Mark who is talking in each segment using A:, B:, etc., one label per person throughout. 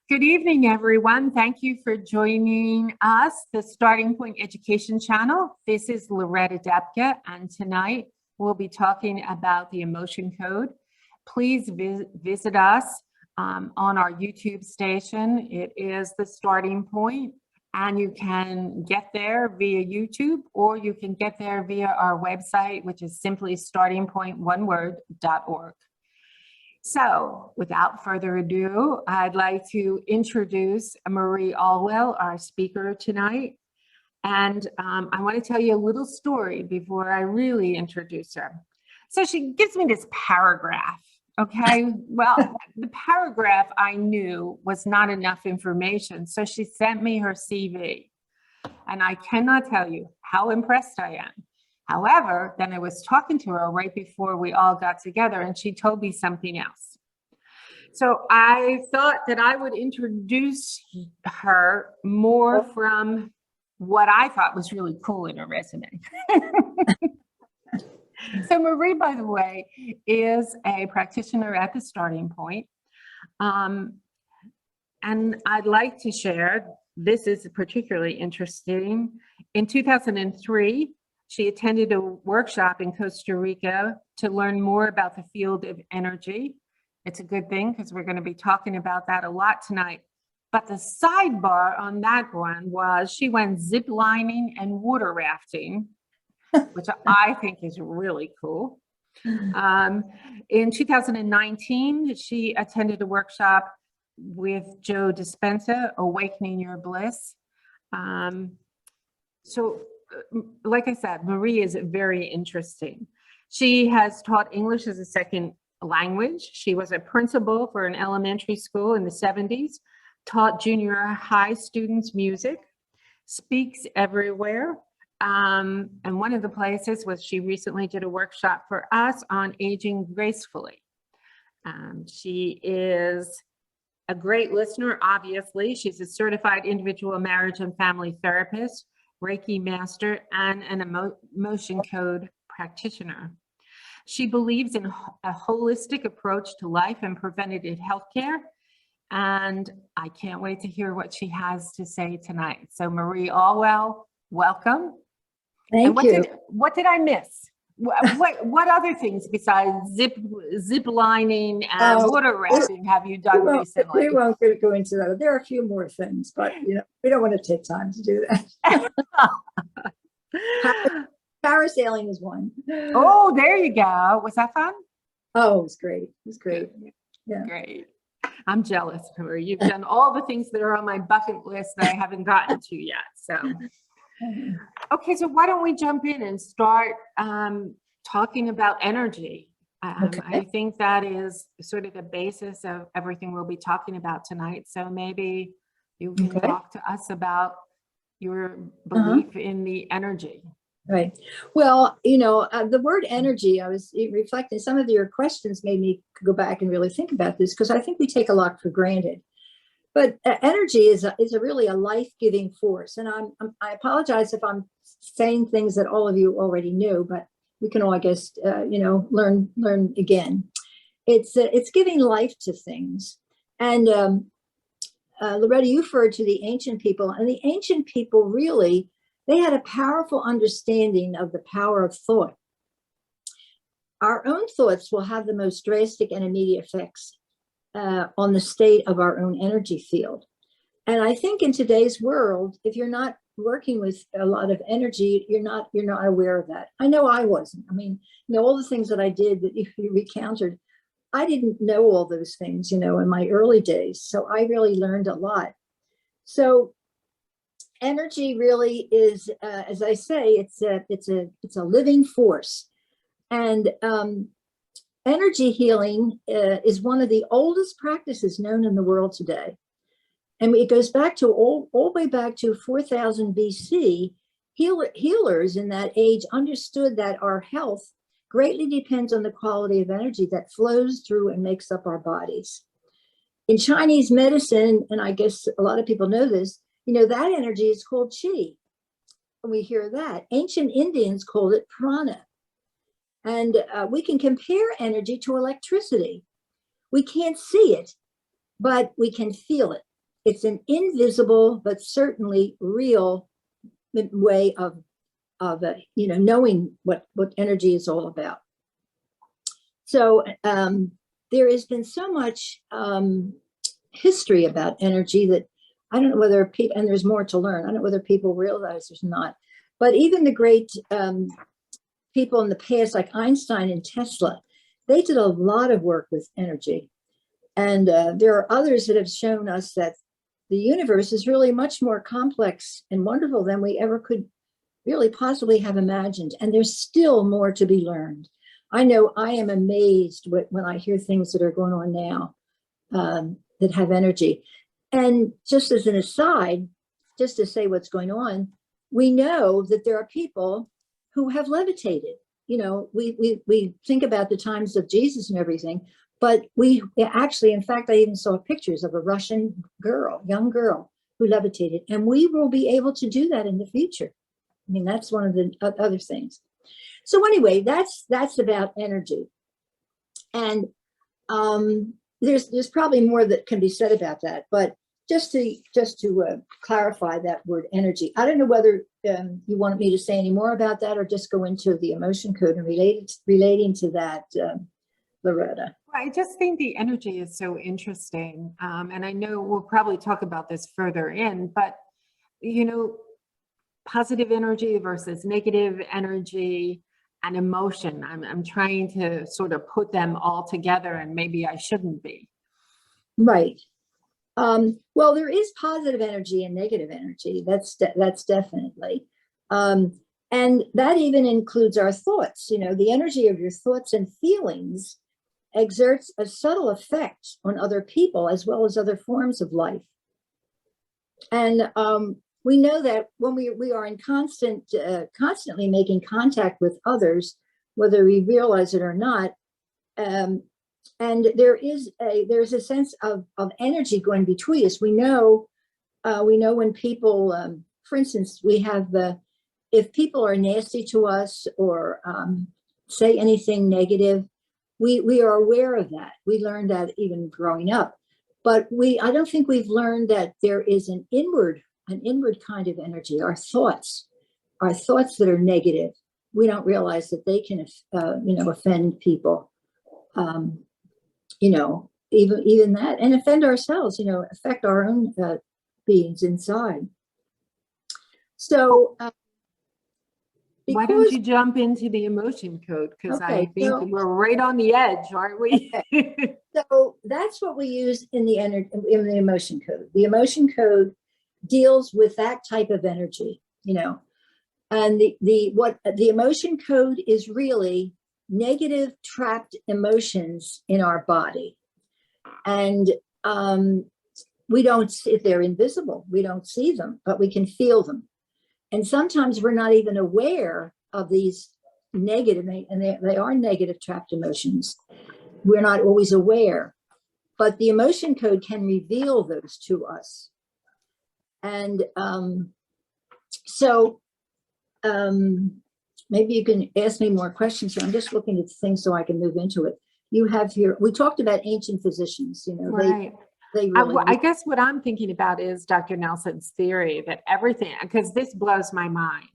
A: Good evening, everyone. Thank you for joining us, the Starting Point Education Channel. This is Loretta Depka, and tonight we'll be talking about the emotion code. Please visit us on our YouTube station. It is the Starting Point, and you can get there via YouTube, or you can get there via our website, which is simply startingpointoneword.org. So without further ado, I'd like to introduce Marie Olwell, our speaker tonight. And I want to tell you a little story before I really introduce her. So she gives me this paragraph, okay? Well, the paragraph I knew was not enough information. So she sent me her CV. And I cannot tell you how impressed I am. However, then I was talking to her right before we all got together, and she told me something else. So I thought that I would introduce her more from what I thought was really cool in her resume. So Marie, by the way, is a practitioner at the Starting Point. And I'd like to share, this is particularly interesting. In 2003, she attended a workshop in Costa Rica to learn more about the field of energy. It's a good thing because we're going to be talking about that a lot tonight. But the sidebar on that one was she went zip lining and water rafting, which I think is really cool. In 2019, she attended a workshop with Joe Dispenza, Awakening Your Bliss. Like I said, Marie is very interesting. She has taught English as a second language. She was a principal for an elementary school in the 70s, taught junior high students music, speaks everywhere. And one of the places was she recently did a workshop for us on aging gracefully. She is a great listener, obviously. She's a certified individual marriage and family therapist, Reiki master, and an emotion code practitioner. She believes in a holistic approach to life and preventative health care. And I can't wait to hear what she has to say tonight. So Marie Olwell, welcome.
B: Thank you.
A: What did I miss? What other things besides zip lining and water rafting have you done recently?
B: We won't go into that. There are a few more things, but we don't want to take time to do that. Parasailing is one.
A: Oh, there you go. Was that fun?
B: Oh, it was great. It was great. Yeah.
A: Great. I'm jealous, Marie. You've done all the things that are on my bucket list that I haven't gotten to yet. So. Okay, so why don't we jump in and start talking about energy? Okay. I think that is sort of the basis of everything we'll be talking about tonight. So maybe you can talk to us about your belief in the energy.
B: Right. Well, the word energy, I was reflecting, some of your questions made me go back and really think about this, because I think we take a lot for granted. But energy is really a life-giving force. And I apologize if I'm saying things that all of you already knew, but we can all, I guess, learn again. It's giving life to things. And Loretta, you referred to the ancient people, and the ancient people really, they had a powerful understanding of the power of thought. Our own thoughts will have the most drastic and immediate effects on the state of our own energy field. And I think in today's world, if you're not working with a lot of energy, you're not aware of that. I know I wasn't. I mean, all the things that I did that you recounted, I didn't know all those things, in my early days. So I really learned a lot. So energy really is, as I say, it's a living force. And energy healing is one of the oldest practices known in the world today. And it goes back to all the way back to 4000 BC. Healers in that age understood that our health greatly depends on the quality of energy that flows through and makes up our bodies. In Chinese medicine, and I guess a lot of people know this, that energy is called qi. And we hear that. Ancient Indians called it prana. And we can compare energy to electricity. We can't see it, but we can feel it. it's an invisible but certainly real way of knowing what energy is all about. So there has been so much history about energy that I don't know whether people, and there's more to learn. I don't know whether people realize there's not. But even the great people in the past, like Einstein and Tesla, they did a lot of work with energy. And there are others that have shown us that the universe is really much more complex and wonderful than we ever could really possibly have imagined. And there's still more to be learned. I know I am amazed when I hear things that are going on now that have energy. And just as an aside, just to say what's going on, we know that there are people who have levitated. You know, we think about the times of Jesus and everything, but we actually, in fact, I even saw pictures of a Russian girl, young girl, who levitated, and we will be able to do that in the future. I mean, that's one of the other things. So anyway, that's about energy, and there's probably more that can be said about that, but just to clarify that word energy, I don't know whether you wanted me to say any more about that or just go into the emotion code and relating to that, Loretta.
A: I just think the energy is so interesting. And I know we'll probably talk about this further in, but, you know, positive energy versus negative energy and emotion. I'm trying to sort of put them all together, and maybe I shouldn't be.
B: Right. Well, there is positive energy and negative energy. That's definitely. And that even includes our thoughts. You know, the energy of your thoughts and feelings exerts a subtle effect on other people as well as other forms of life. And we know that when we are in constantly making contact with others, whether we realize it or not, and there's a sense of energy going between us. We know when people, for instance, we have if people are nasty to us or say anything negative, we are aware of that. We learned that even growing up, but I don't think we've learned that there is an inward kind of energy. Our thoughts that are negative, we don't realize that they can offend people. Even that, and offend ourselves, affect our own beings inside. So
A: why don't you jump into the emotion code? Because I think we're right on the edge, aren't we?
B: So that's what we use in the emotion code. The emotion code deals with that type of energy, and the emotion code is really negative trapped emotions in our body. And if they're invisible, we don't see them, but we can feel them. And sometimes we're not even aware of these negative, and they are negative trapped emotions. We're not always aware, but the emotion code can reveal those to us. And maybe you can ask me more questions here. I'm just looking at things so I can move into it. You have here, we talked about ancient physicians,
A: right. They really, I guess what I'm thinking about is Dr. Nelson's theory that everything, because this blows my mind,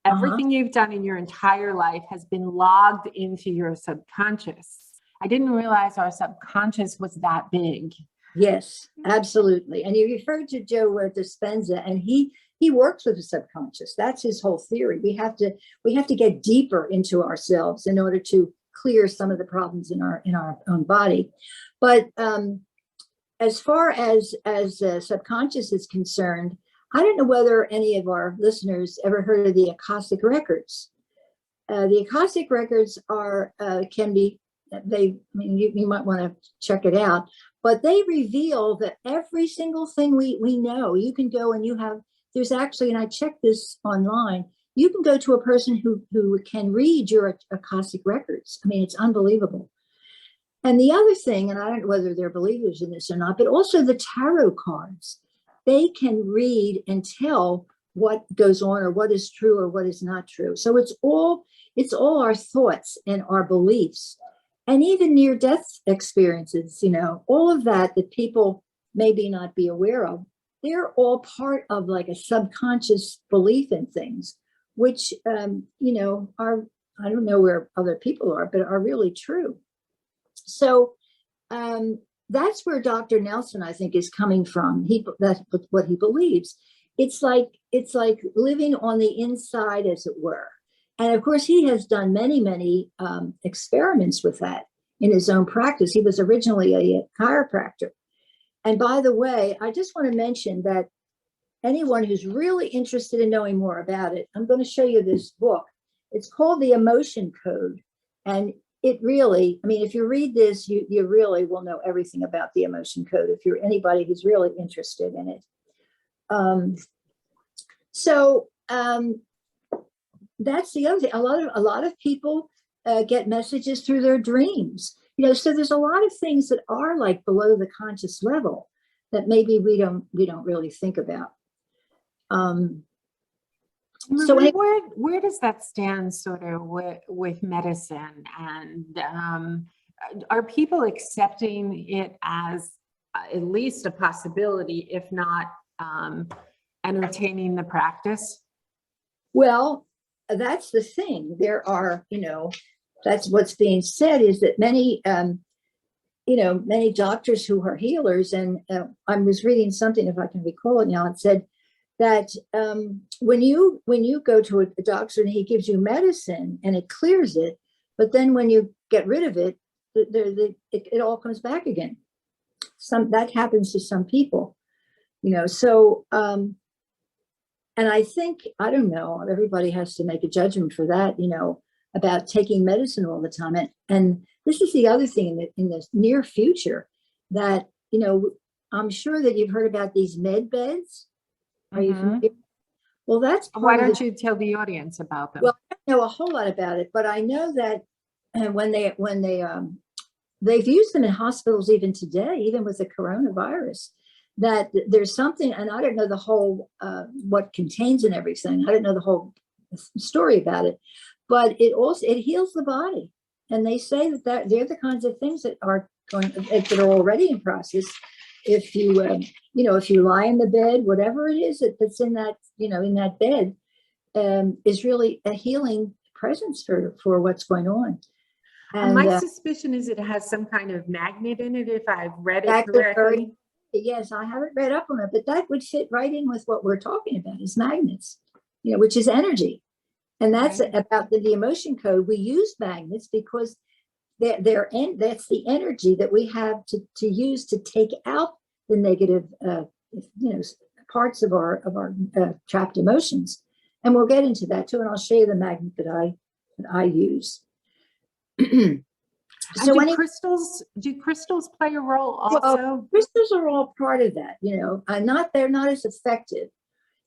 A: everything you've done in your entire life has been logged into your subconscious. I didn't realize our subconscious was that big.
B: Yes, absolutely. And you referred to Joe Dispenza, and he works with the subconscious. That's his whole theory. We have to get deeper into ourselves in order to clear some of the problems in our own body. But as far as subconscious is concerned, I don't know whether any of our listeners ever heard of the Akashic records. The Akashic records you might want to check it out, but they reveal that every single thing we know. You can go and there's actually, and I checked this online, you can go to a person who can read your Akashic records. I mean, it's unbelievable. And the other thing, and I don't know whether they're believers in this or not, but also the tarot cards, they can read and tell what goes on or what is true or what is not true. So it's all our thoughts and our beliefs, and even near-death experiences, all of that people maybe not be aware of. they're all part of like a subconscious belief in things, which, are, I don't know where other people are, but are really true. So that's where Dr. Nelson, I think, is coming from. That's what he believes. It's like living on the inside, as it were. And of course, he has done many, many experiments with that in his own practice. He was originally a chiropractor. And by the way, I just want to mention that anyone who's really interested in knowing more about it, I'm going to show you this book. It's called The Emotion Code. And it really, I mean, if you read this, you really will know everything about the emotion code if you're anybody who's really interested in it. That's the other thing. A lot of people get messages through their dreams. So there's a lot of things that are like below the conscious level that maybe we don't really think about.
A: Marie, where does that stand sort of with medicine, and are people accepting it as at least a possibility, if not entertaining the practice?
B: Well, that's the thing. There are, that's what's being said, is that many, many doctors who are healers, and I was reading something, if I can recall it now, it said that when you go to a doctor and he gives you medicine and it clears it, but then when you get rid of it, it all comes back again. That happens to some people, so and I think, I don't know, everybody has to make a judgment for that, about taking medicine all the time. And this is the other thing in the near future that, I'm sure that you've heard about these med beds. Are you familiar? Well, that's part
A: Why don't you tell the audience about them?
B: Well, I don't know a whole lot about it, but I know that when they've used them in hospitals even today, even with the coronavirus, that there's something, and I don't know the whole what contains and everything. I don't know the whole story about it, but it heals the body. And they say that they're the kinds of things that are already in process. If you if you lie in the bed, whatever it is that's in that in that bed is really a healing presence for what's going on.
A: And my suspicion is it has some kind of magnet in it, if I've read it correctly.
B: Yes, I haven't read up on it, but that would fit right in with what we're talking about, is magnets, which is energy. And that's right. About the emotion code. We use magnets because that's the energy that we have to use to take out the negative, parts of our trapped emotions. And we'll get into that too. And I'll show you the magnet that I use.
A: So do crystals play a role also?
B: Well, crystals are all part of that, they're not as effective.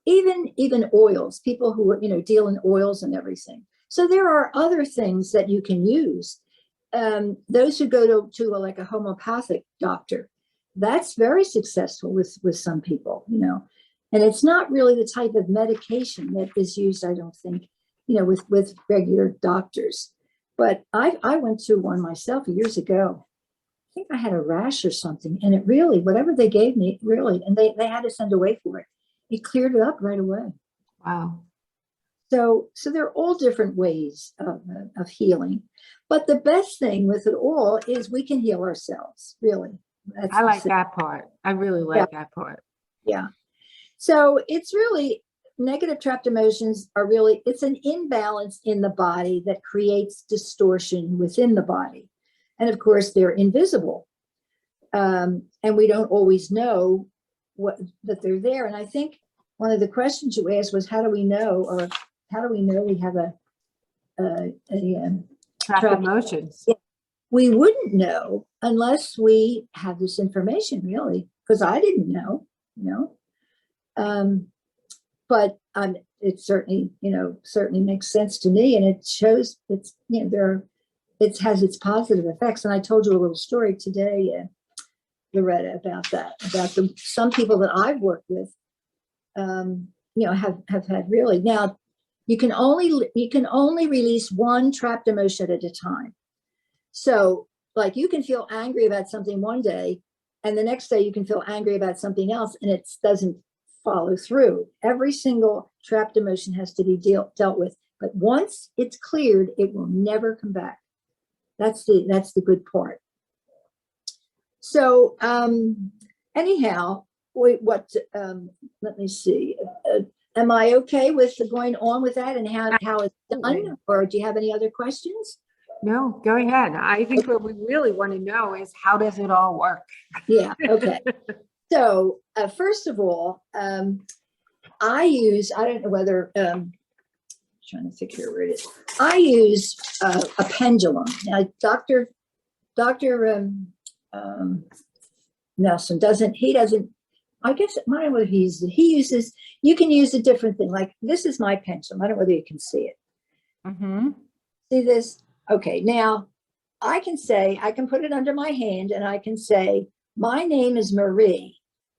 B: Even oils, people who deal in oils and everything. So there are other things that you can use. Those who go to like a homeopathic doctor, that's very successful with some people, and it's not really the type of medication that is used, I don't think, with regular doctors. But I went to one myself years ago. I think I had a rash or something, and it really, whatever they gave me, really, and they had to send away for it. It cleared it up right away.
A: Wow.
B: So they're all different ways of healing. But the best thing with it all is we can heal ourselves, really.
A: I like that part. I really like that part.
B: Yeah. So it's really, negative trapped emotions are really, it's an imbalance in the body that creates distortion within the body. And of course, they're invisible. And we don't always know that they're there. And I think one of the questions you asked was, how do we know we have a
A: trapped emotions?
B: Yeah. We wouldn't know unless we have this information, really, because I didn't know, but it certainly makes sense to me, and it shows it has its positive effects. And I told you a little story today, Loretta, about that, about some people that I've worked with, have had really. Now, you can only release one trapped emotion at a time. So, like, you can feel angry about something one day, And the next day you can feel angry about something else and it doesn't follow through. Every single trapped emotion has to be dealt with. But once it's cleared, it will never come back. That's the good part. So anyhow, let me see. Am I okay with going on with that and how it's done? Or do you have any other questions?
A: No, go ahead. I think what we really want to know is how does it all work?
B: Yeah, okay. So first of all, I don't know whether, trying to figure where it is. I use a pendulum. Now, Dr. Nelson doesn't, I guess, I don't know whether he uses, you can use a different thing. Like this is my pendulum. I don't know whether you can see it.
A: Mm-hmm.
B: See this? Okay, now I can put it under my hand and I can say, my name is Marie,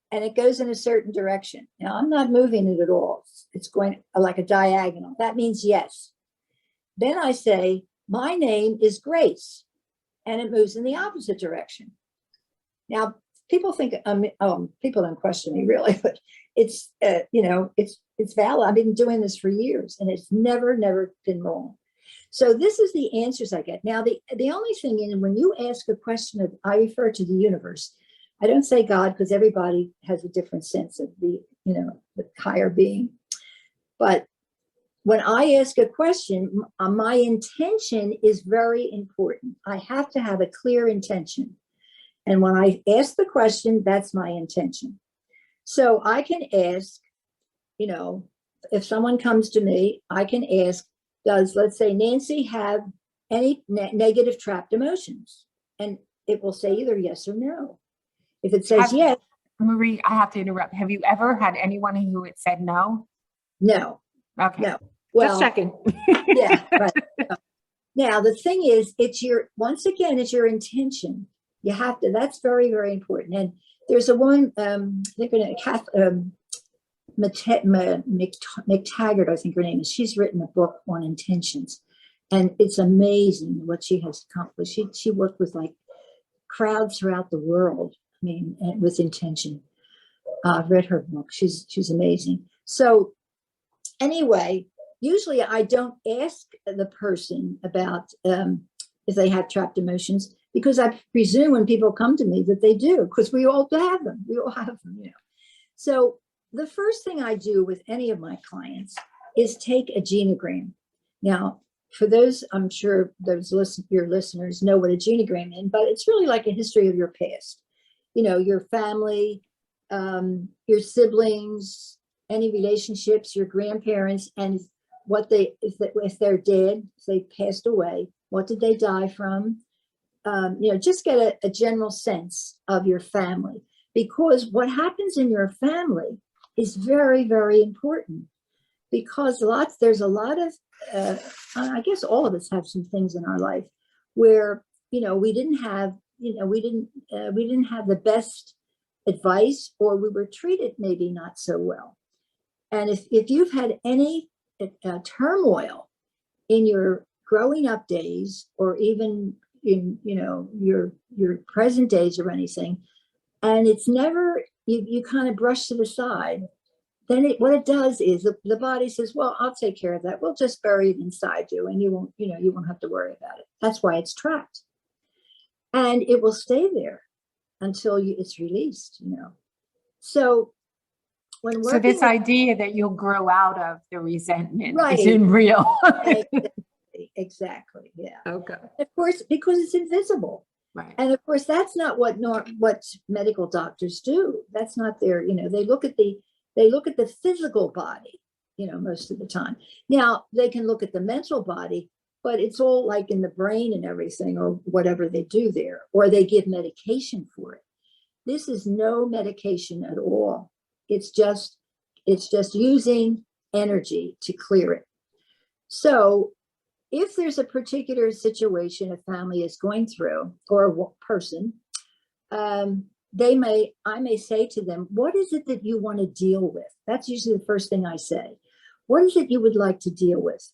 B: and it goes in a certain direction. Now I'm not moving it at all. It's going like a diagonal. That means yes. Then I say, my name is Grace, and it moves in the opposite direction. Now people think, people don't question me really, but it's, it's valid. I've been doing this for years and it's never been wrong. So this is the answers I get. Now, the only thing is when you ask a question, I refer to the universe. I don't say God because everybody has a different sense of the higher being. But when I ask a question, my intention is very important. I have to have a clear intention. And when I ask the question, that's my intention. So I can ask, if someone comes to me, I can ask, does, let's say, Nancy have any negative trapped emotions? And it will say either yes or no. If it says yes.
A: Marie, I have to interrupt. Have you ever had anyone who had said no?
B: No.
A: Okay.
B: No.
A: Well, just checking.
B: Yeah. Right. Now, the thing is, it's your intention. You have to, that's very, very important. And there's a woman, I think McTaggart, I think her name is. She's written a book on intentions, and it's amazing what she has accomplished. She worked with like crowds throughout the world. I mean, with intention. I've read her book. She's amazing. So anyway, usually I don't ask the person about if they have trapped emotions, because I presume when people come to me that they do, because we all have them. We all have them, So the first thing I do with any of my clients is take a genogram. Now, for those, I'm sure your listeners know what a genogram is, but it's really like a history of your past. Your family, your siblings, any relationships, your grandparents, and what if they're dead, if they passed away, what did they die from? Just get a general sense of your family, because what happens in your family is very, very important, because there's a lot of, I guess all of us have some things in our life where, we didn't have the best advice, or we were treated maybe not so well. And if you've had any turmoil in your growing up days, or even in your present days or anything, and it's never, you kind of brush it aside, then what it does is the body says, well, I'll take care of that. We'll just bury it inside you, and you won't have to worry about it. That's why it's trapped, and it will stay there until it's released. So when
A: so this idea that you'll grow out of the resentment isn't real.
B: Exactly. Yeah.
A: Okay.
B: Of course, because it's invisible.
A: Right.
B: And of course, that's not what medical doctors do. That's not their, they look at the physical body, most of the time. Now they can look at the mental body, but it's all like in the brain and everything, or whatever they do there, or they give medication for it. This is no medication at all. It's just using energy to clear it. So if there's a particular situation a family is going through, or a person, I may say to them, what is it that you want to deal with? That's usually the first thing I say. What is it you would like to deal with?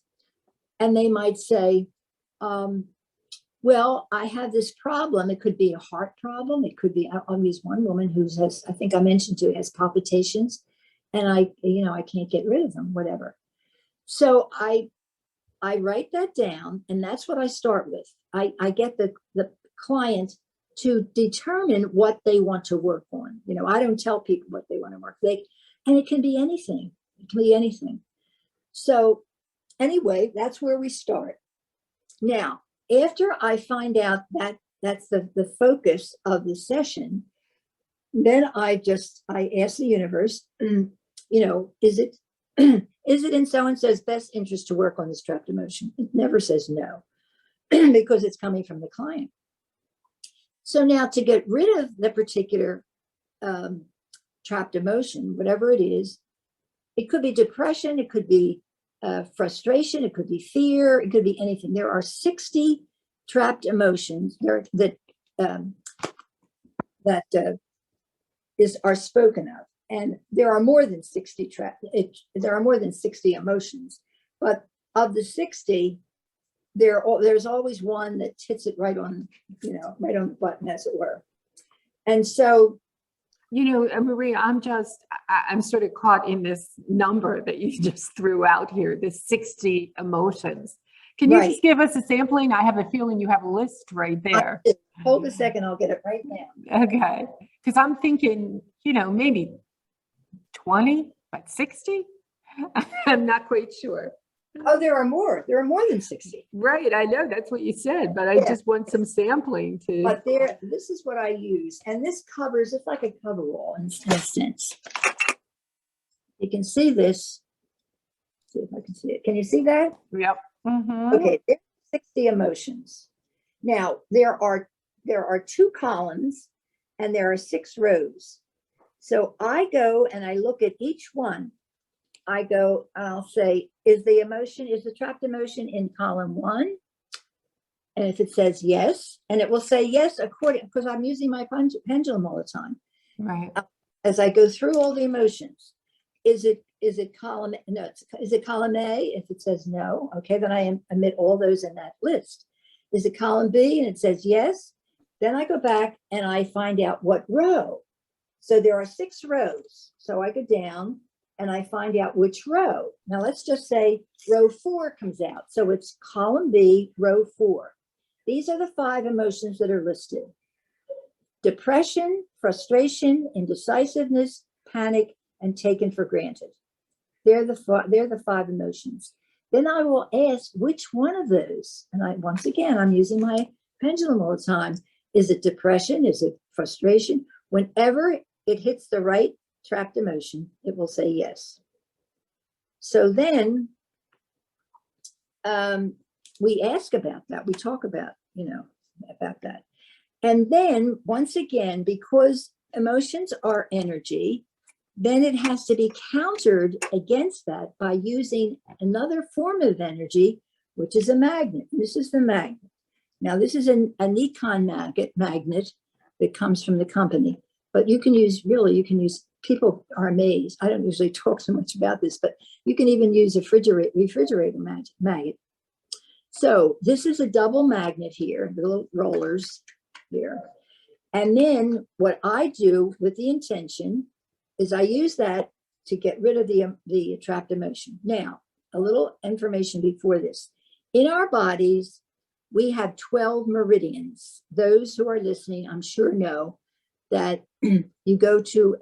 B: And they might say, Well, I have this problem. It could be a heart problem. It could be, I'll use one woman who has, I think I mentioned to, has palpitations, and I can't get rid of them, whatever. So I write that down, and that's what I start with. I get the client to determine what they want to work on. I don't tell people what they want to work. And it can be anything. It can be anything. So anyway, that's where we start. Now, after I find out that that's the focus of the session, then I ask the universe, is it is it in so-and-so's best interest to work on this trapped emotion? It never says no, because it's coming from the client. So now, to get rid of the particular trapped emotion, whatever it is, it could be depression, it could be frustration, it could be fear, it could be anything. There are 60 trapped emotions that are spoken of, and there are more than 60 there are more than 60 emotions, but of the 60, there's always one that hits it right on the button, as it were. And so,
A: Marie, I'm sort of caught in this number that you just threw out here, the 60 emotions. Can you just give us a sampling? I have a feeling you have a list right there.
B: Hold a second, I'll get it right now.
A: Okay. Because I'm thinking, maybe 20, but 60? I'm not quite sure.
B: Oh, there are more. There are more than 60.
A: Right. I know that's what you said, but I just want some sampling to.
B: But this is what I use. And this covers, it's like a coverall in a sense. You can see this. See if I can see it. Can you see that?
A: Yep. Mm-hmm.
B: Okay. There's 60 emotions. Now, there are 2 columns and there are 6 rows. So I go and I look at each one. I go, I'll say, is the trapped emotion in column 1? And if it says yes, and it will say yes because I'm using my pendulum all the time.
A: Right.
B: As I go through all the emotions, is it column? No, is it column A? If it says no, okay, then I omit all those in that list. Is it column B? And it says yes. Then I go back and I find out what row. So there are 6 rows. So I go down and I find out which row. Now let's just say row 4 comes out. So it's column B, row 4. These are the 5 emotions that are listed: depression, frustration, indecisiveness, panic, and taken for granted. They're the 5 emotions. Then I will ask which one of those, and once again, I'm using my pendulum all the time. Is it depression? Is it frustration? Whenever it hits the right trapped emotion, it will say yes. So then we ask about that. We talk about, about that. And then once again, because emotions are energy, then it has to be countered against that by using another form of energy, which is a magnet. This is the magnet. Now, this is a Nikon magnet that comes from the company, but you can use, people are amazed. I don't usually talk so much about this, but you can even use a refrigerator magnet. So this is a double magnet here, the little rollers here. And then what I do with the intention is I use that to get rid of the trapped emotion. Now, a little information before this. In our bodies, we have 12 meridians. Those who are listening, I'm sure, know that you go to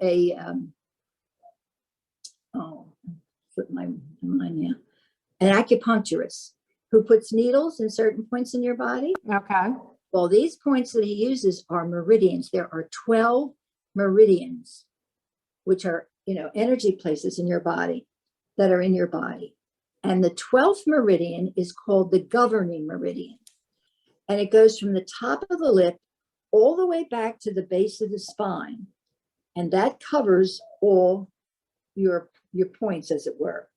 B: flip my mind now, an acupuncturist who puts needles in certain points in your body.
A: Okay.
B: Well, these points that he uses are meridians. There are 12 meridians, which are, energy places in your body that are in your body. And the 12th meridian is called the governing meridian. And it goes from the top of the lip all the way back to the base of the spine. And that covers all your points, as it were.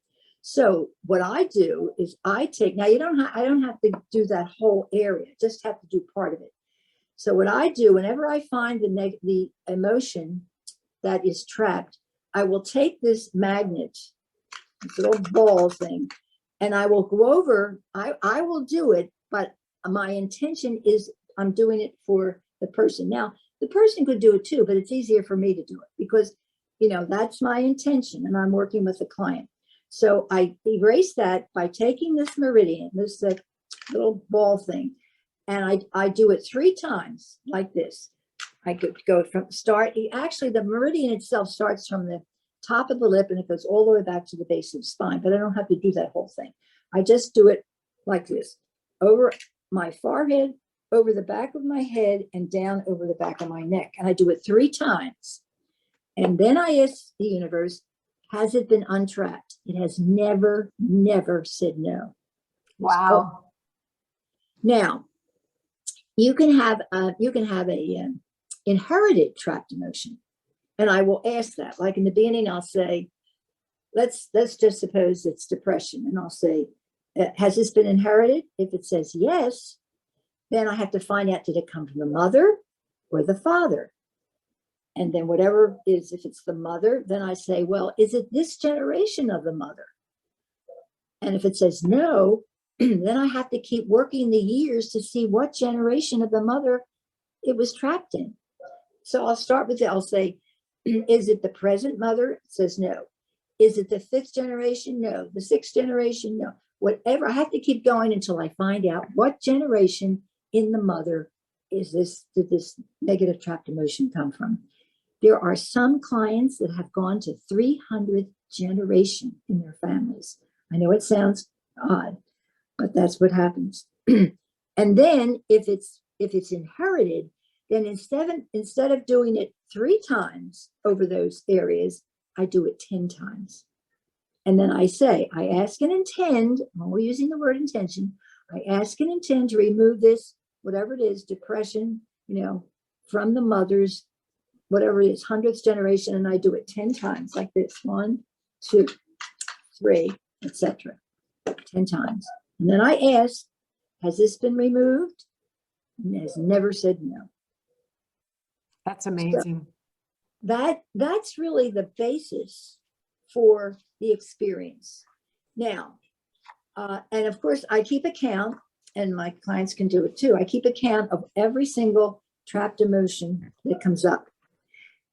B: So what I do is I don't have to do that whole area, just have to do part of it. So what I do, whenever I find the emotion that is trapped, I will take this magnet, this little ball thing, and I will go over, I will do it, but my intention is I'm doing it for the person. Now, the person could do it too, but it's easier for me to do it because, that's my intention and I'm working with the client. So I erase that by taking this meridian, this little ball thing, and I do it 3 times like this. I could go from start. Actually, the meridian itself starts from the top of the lip and it goes all the way back to the base of the spine, but I don't have to do that whole thing. I just do it like this, over my forehead, over the back of my head, and down over the back of my neck. And I do it 3 times. And then I ask the universe, has it been untrapped? It has never, never said no.
A: Wow.
B: Now, you can have a inherited trapped emotion. And I will ask that. Like in the beginning, I'll say, let's just suppose it's depression. And I'll say, has this been inherited? If it says yes, then I have to find out, did it come from the mother or the father? And then whatever is, if it's the mother, then I say, well, is it this generation of the mother? And if it says no, then I have to keep working the years to see what generation of the mother it was trapped in. So I'll start with it. I'll say, is it the present mother? It says no. Is it the 5th generation? No. The 6th generation? No. Whatever. I have to keep going until I find out what generation in the mother did this negative trapped emotion come from. There are some clients that have gone to 300 generation in their families. I know it sounds odd, but that's what happens. And then if it's inherited, then instead of doing it 3 times over those areas, I do it 10 times. And then I say, I ask and intend, I'm only using the word intention, I ask and intend to remove this, whatever it is, depression, from the mother's, whatever it is, 100th generation, and I do it 10 times like this, 1, 2, 3, etc. 10 times. And then I ask, has this been removed? And it has never said no.
A: That's amazing.
B: So that's really the basis for the experience. Now, and of course, I keep a count, and my clients can do it too. I keep a count of every single trapped emotion that comes up.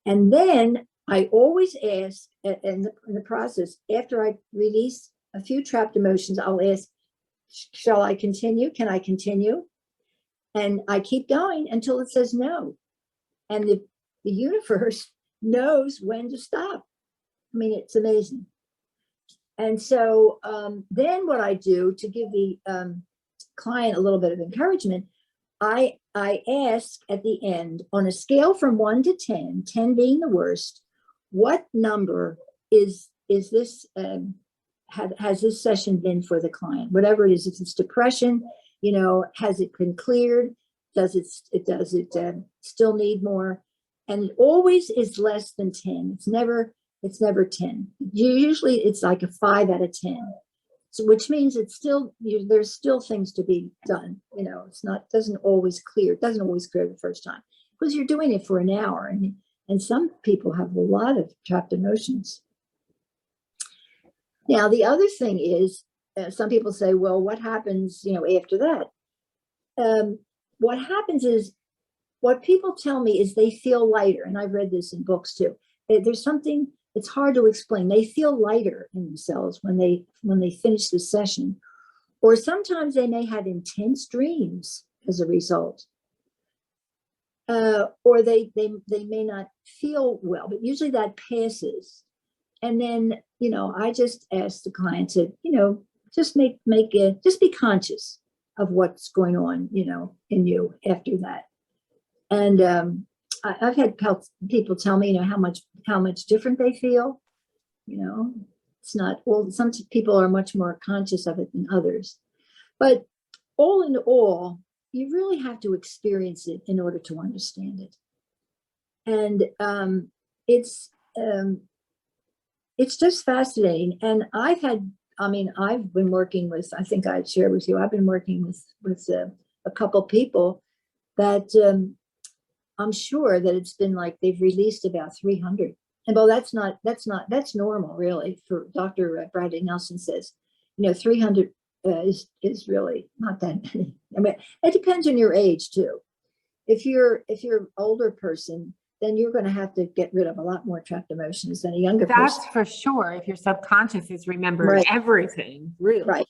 B: And then I always ask, in the process, after I release a few trapped emotions, I'll ask, shall I continue? Can I continue? And I keep going until it says no. And the universe knows when to stop. I mean, it's amazing. And so then what I do to give the client a little bit of encouragement, I ask at the end, on a scale from 1 to 10, 10 being the worst, what number is this, has this session been for the client? Whatever it is, if it's depression, has it been cleared? Does it still need more? And it always is less than 10. It's never 10. Usually it's like a 5 out of 10. So, which means it's still, there's still things to be done. Doesn't always clear the first time because you're doing it for an hour, and some people have a lot of trapped emotions. Now, the other thing is, some people say, well, what happens, after that? What happens is, what people tell me is they feel lighter, and I've read this in books too. There's something, it's hard to explain. They feel lighter in themselves when they finish the session, or sometimes they may have intense dreams as a result, or they may not feel well, but usually that passes. And then I just ask the client to just just be conscious of what's going on in you after that. And I've had people tell me, how much different they feel. It's not, well, some people are much more conscious of it than others. But all in all, you really have to experience it in order to understand it. And it's just fascinating. And I've been working with, I think I'd share with you, I've been working with a couple people that I'm sure that it's been like they've released about 300. And well, that's normal, really. For Dr. Bradley Nelson says, 300 is really not that many. I mean, it depends on your age too. If you're an older person, then you're going to have to get rid of a lot more trapped emotions than a younger person.
A: That's for sure. If your subconscious is remembering
B: Right.
A: everything, really.
B: Right.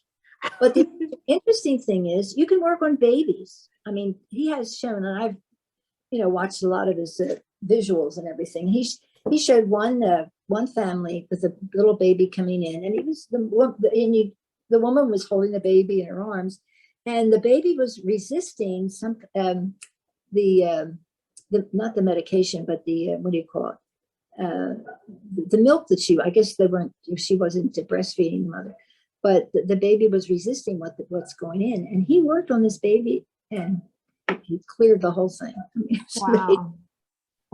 B: But the interesting thing is you can work on babies. I mean, he has shown, and I've, watched a lot of his visuals and everything. He showed one family with a little baby coming in, and the woman was holding the baby in her arms, and the baby was resisting some not the medication, but the what do you call it? The milk that she wasn't breastfeeding the mother, but the baby was resisting what's going in, and he worked on this baby and he cleared the whole thing. I mean,
A: Wow.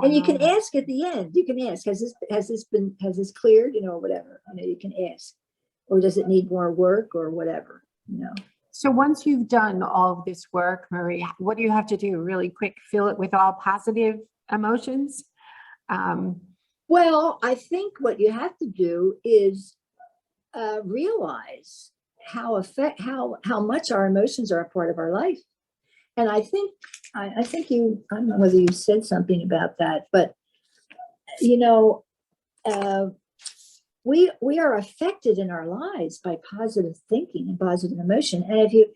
B: and you can ask at the end. You can ask, has this cleared? Or whatever. You can ask, or does it need more work or whatever?
A: So once you've done all of this work, Marie, what do you have to do? Really quick, fill it with all positive emotions?
B: Well, I think what you have to do is realize how much our emotions are a part of our life. And I think I don't know whether you said something about that, but we are affected in our lives by positive thinking and positive emotion. And if you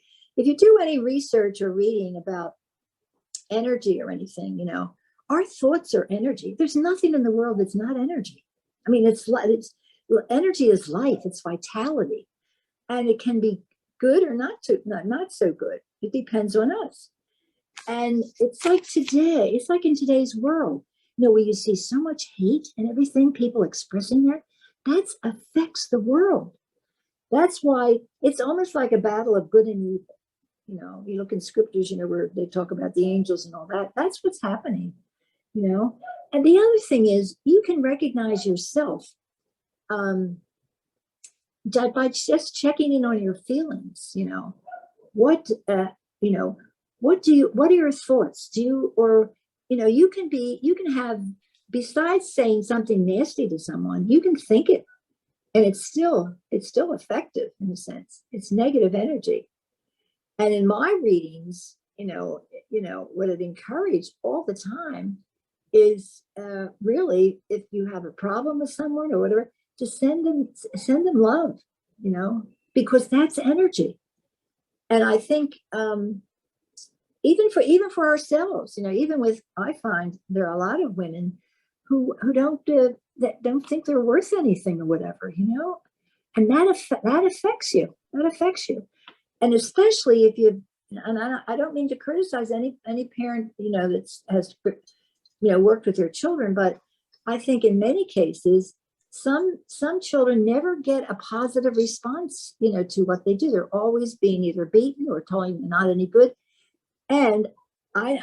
B: do any research or reading about energy or anything, our thoughts are energy. There's nothing in the world that's not energy. I mean, it's energy is life. It's vitality, and it can be good or not so good. It depends on us. And it's like today. It's like in today's world, where you see so much hate and everything, people expressing that affects the world. That's why it's almost like a battle of good and evil. You look in scriptures, where they talk about the angels and all that. That's what's happening. And the other thing is, you can recognize yourself by just checking in on your feelings. What are your thoughts? You can have, besides saying something nasty to someone, you can think it, and it's still effective in a sense. It's negative energy. And in my readings, what it encouraged all the time is really, if you have a problem with someone or whatever, just send them love, because that's energy. And I think even for ourselves, I find there are a lot of women who don't think they're worth anything or whatever, and that affects you. That affects you, and especially if you. And I don't mean to criticize any parent, that has worked with their children, but I think in many cases, some children never get a positive response, to what they do. They're always being either beaten or told they're not any good. And I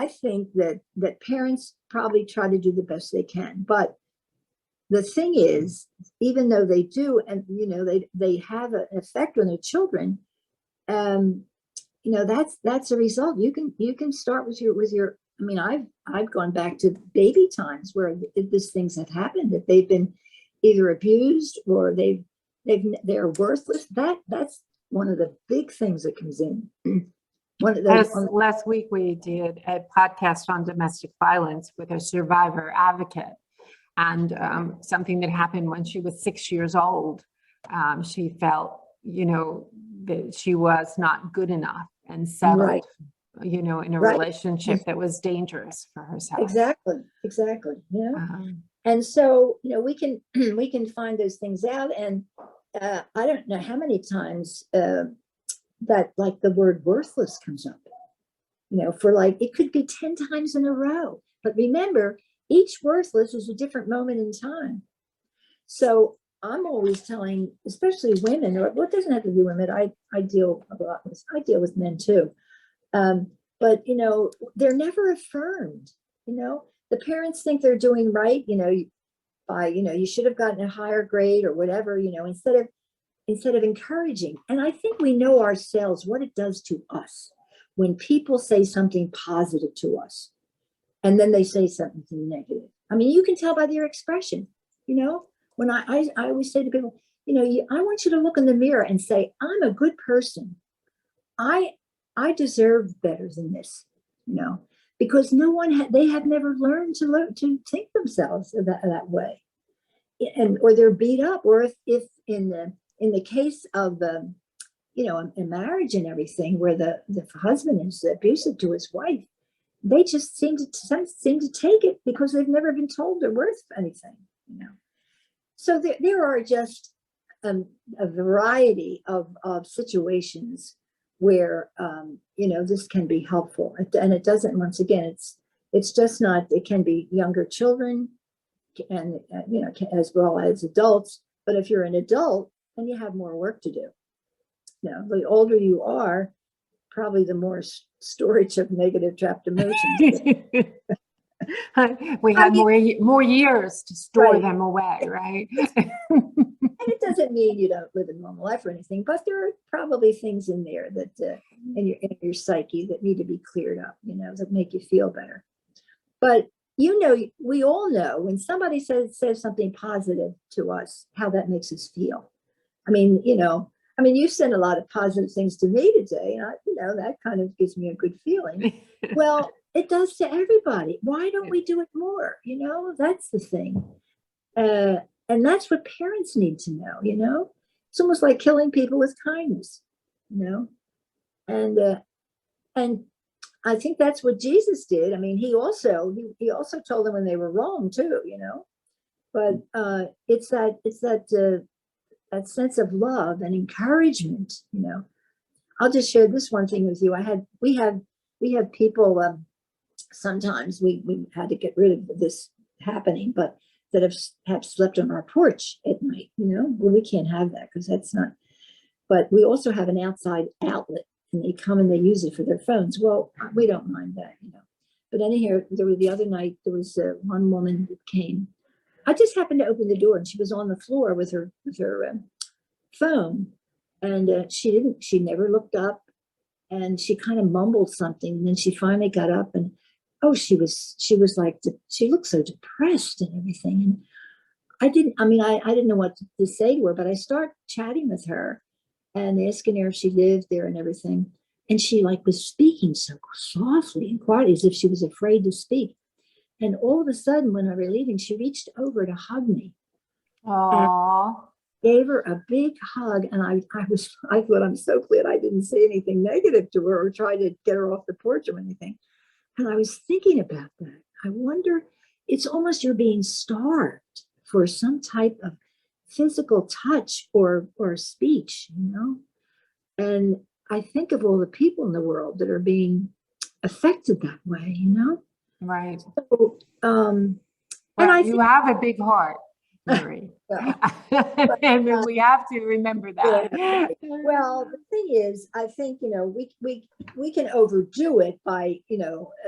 B: think that parents probably try to do the best they can. But the thing is, even though they do, and they have an effect on their children, that's a result. You can start with your. I've gone back to baby times where these things have happened, that they've been either abused or they're worthless. That's one of the big things that comes in.
A: Last week we did a podcast on domestic violence with a survivor advocate, and something that happened when she was 6 years old. She felt, that she was not good enough and settled,
B: Right.
A: In a
B: Right.
A: relationship that was dangerous for herself.
B: Exactly. And so, we can find those things out. And I don't know how many times that like the word worthless comes up, for like, it could be 10 times in a row. But remember, each worthless is a different moment in time. So I'm always telling, especially women, or what doesn't have to be women, I deal with men too. But they're never affirmed. The parents think they're doing right, you should have gotten a higher grade or whatever, instead of encouraging. And I think we know ourselves what it does to us when people say something positive to us and then they say something negative. You can tell by their expression. When I always say to people, I want you to look in the mirror and say, I'm a good person. I deserve better than this, because they have never learned to think themselves that way, or they're beat up, or if in the case of a marriage and everything, where the husband is abusive to his wife, they just seem to take it because they've never been told they're worth anything. So there are just a variety of situations where this can be helpful, and it doesn't. Once again, it's just not. It can be younger children, and as well as adults. But if you're an adult, then you have more work to do. The older you are, probably the more storage of negative trapped emotions.
A: We have more years to store
B: Right.
A: them away, right?
B: And it doesn't mean you don't live a normal life or anything, but there are probably things in there that in your psyche that need to be cleared up, that make you feel better. But we all know when somebody says something positive to us, how that makes us feel. I mean, you sent a lot of positive things to me today, and that kind of gives me a good feeling. Well, it does to everybody. Why don't we do it more? That's the thing. And that's what parents need to know, It's almost like killing people with kindness, And I think that's what Jesus did. I mean, he also told them when they were wrong too, But it's that sense of love and encouragement, I'll just share this one thing with you. We have people. Sometimes we had to get rid of this happening, but that have slept on our porch at night. Well, we can't have that because that's not. But we also have an outside outlet, and they come and they use it for their phones. Well, we don't mind that, But anyhow, the other night there was one woman that came. I just happened to open the door, and she was on the floor with her phone, and she never looked up, and she kind of mumbled something, and then she finally got up, and she was like, she looked so depressed and everything, and I didn't know what to say to her, but I start chatting with her and asking her if she lived there and everything, and she was speaking so softly and quietly as if she was afraid to speak. And all of a sudden, when I were leaving, she reached over to hug me.
A: Aww.
B: Gave her a big hug, and I thought, I'm so glad I didn't say anything negative to her or try to get her off the porch or anything. And I was thinking about that. I wonder, it's almost you're being starved for some type of physical touch or speech, And I think of all the people in the world that are being affected that way,
A: Right.
B: So, and
A: you have a big heart, Marie. And we have to remember that.
B: Yeah. Well, the thing is, I think, we can overdo it by,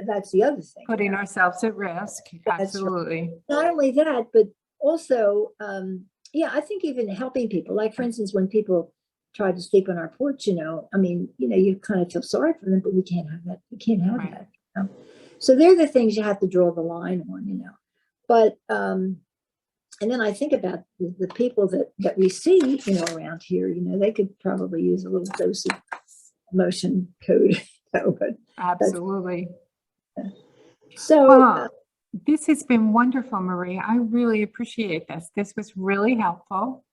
B: that's the other thing.
A: Putting ourselves at risk. Absolutely.
B: Right. Not only that, but also, I think even helping people, like for instance, when people try to sleep on our porch, you kind of feel sorry for them, but we can't have that. We can't have that. So they're the things you have to draw the line on, But, and then I think about the people that we see, around here, they could probably use a little dose of emotion code. But
A: absolutely.
B: So
A: this has been wonderful, Marie. I really appreciate this. This was really helpful.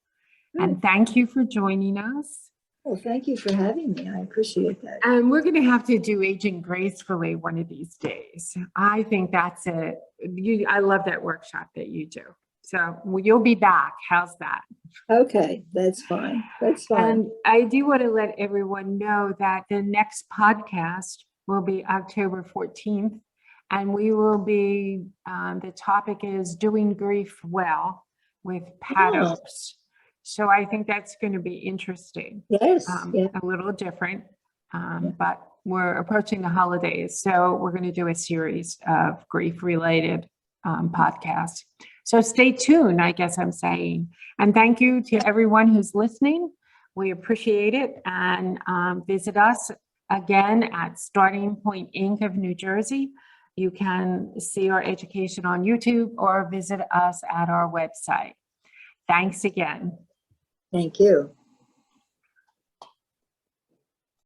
A: And thank you for joining us.
B: Well, thank you for having me. I appreciate that.
A: And we're going to have to do Aging Gracefully one of these days. I think that's it. I love that workshop that you do. So you'll be back. How's that?
B: Okay, that's fine. That's fine.
A: And I do want to let everyone know that the next podcast will be October 14th. And we will be, the topic is Doing Grief Well with paddles. So I think that's going to be interesting.
B: Yes.
A: A little different, but we're approaching the holidays. So we're going to do a series of grief-related podcasts. So stay tuned, I guess I'm saying. And thank you to everyone who's listening. We appreciate it. And visit us again at Starting Point Inc. of New Jersey. You can see our education on YouTube or visit us at our website. Thanks again.
B: Thank you.